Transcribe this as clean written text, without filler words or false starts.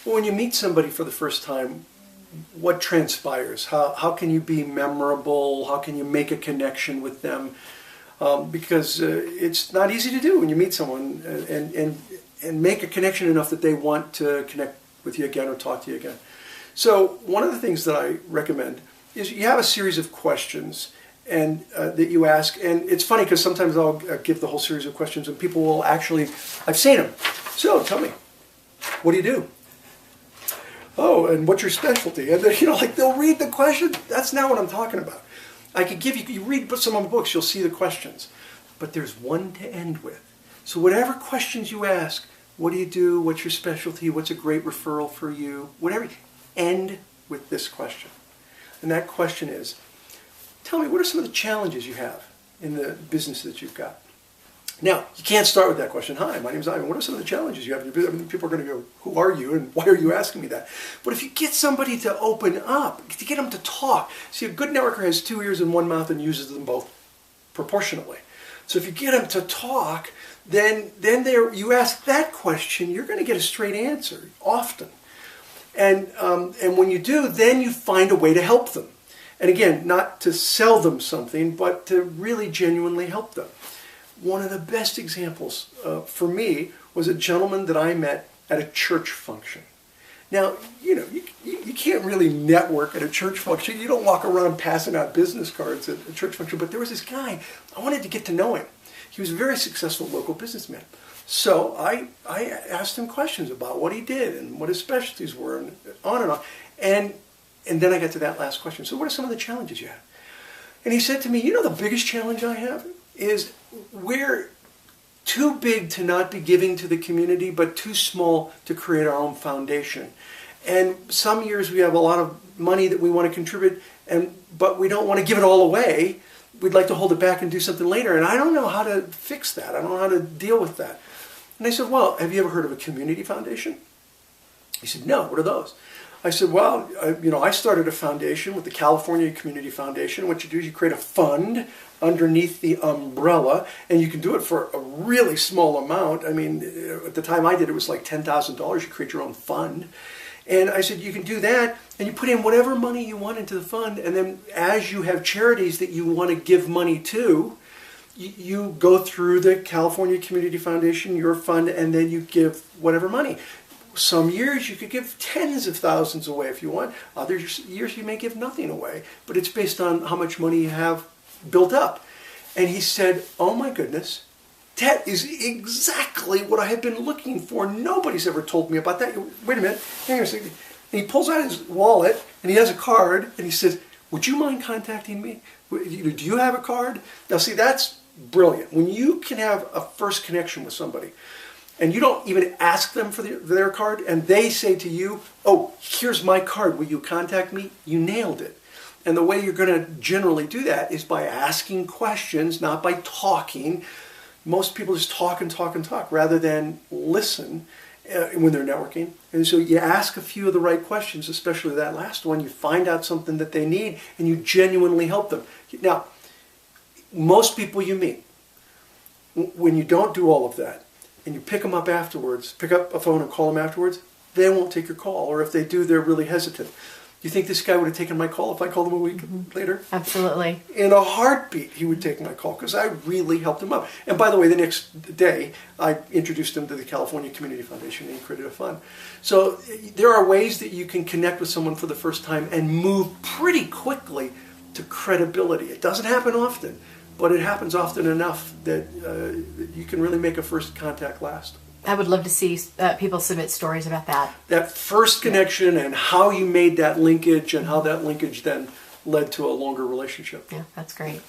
Well, when you meet somebody for the first time, what transpires? How can you be memorable? How can you make a connection with them? Because it's not easy to do when you meet someone and make a connection enough that they want to connect with you again or talk to you again. So one of the things that I recommend is you have a series of questions and that you ask. And it's funny because sometimes I'll give the whole series of questions and people will actually, I've seen them. So tell me, what do you do? Oh, and what's your specialty? And like they'll read the question. That's not what I'm talking about. I could give you read some of the books, you'll see the questions. But there's one to end with. So whatever questions you ask, what do you do? What's your specialty? What's a great referral for you? Whatever, end with this question. And that question is, tell me, what are some of the challenges you have in the business that you've got? Now, you can't start with that question. Hi, my name's Ivan. What are some of the challenges you have in your business? I mean, people are going to go, who are you and why are you asking me that? But if you get somebody to open up, to get them to talk. See, a good networker has 2 ears and 1 mouth and uses them both proportionally. So if you get them to talk, then you ask that question, you're going to get a straight answer often. And when you do, then you find a way to help them. And again, not to sell them something, but to really genuinely help them. One of the best examples for me was a gentleman that I met at a church function. Now, you can't really network at a church function. You don't walk around passing out business cards at a church function. But there was this guy, I wanted to get to know him. He was a very successful local businessman. So I asked him questions about what he did and what his specialties were and on and on. And then I got to that last question. So what are some of the challenges you have? And he said to me, the biggest challenge I have is we're too big to not be giving to the community, but too small to create our own foundation. And some years we have a lot of money that we want to contribute, but we don't want to give it all away. We'd like to hold it back and do something later. And I don't know how to fix that. I don't know how to deal with that. And I said, well, have you ever heard of a community foundation? He said, no, what are those? I said, well, I started a foundation with the California Community Foundation. What you do is you create a fund underneath the umbrella, and you can do it for a really small amount. I mean, at the time I did, it was like $10,000. You create your own fund. And I said, you can do that, and you put in whatever money you want into the fund, and then as you have charities that you want to give money to, you go through the California Community Foundation, your fund, and then you give whatever money. Some years you could give tens of thousands away if you want. Other years you may give nothing away. But it's based on how much money you have built up. And he said, oh my goodness, that is exactly what I have been looking for. Nobody's ever told me about that. Wait a minute, hang on a second. And he pulls out his wallet and he has a card and he says, would you mind contacting me? Do you have a card? Now see, that's brilliant. When you can have a first connection with somebody, and you don't even ask them for their card, and they say to you, oh, here's my card, will you contact me? You nailed it. And the way you're going to generally do that is by asking questions, not by talking. Most people just talk and talk and talk rather than listen when they're networking. And so you ask a few of the right questions, especially that last one. You find out something that they need, and you genuinely help them. Now, most people you meet, when you don't do all of that, and you pick them up afterwards, pick up a phone and call them afterwards, they won't take your call. Or if they do, they're really hesitant. You think this guy would have taken my call if I called him a week later? Absolutely. In a heartbeat, he would take my call because I really helped him up. And by the way, the next day, I introduced him to the California Community Foundation and he created a fund. So there are ways that you can connect with someone for the first time and move pretty quickly to credibility. It doesn't happen often. But it happens often enough that you can really make a first contact last. I would love to see people submit stories about that. That first connection and how you made that linkage and how that linkage then led to a longer relationship. Yeah, that's great.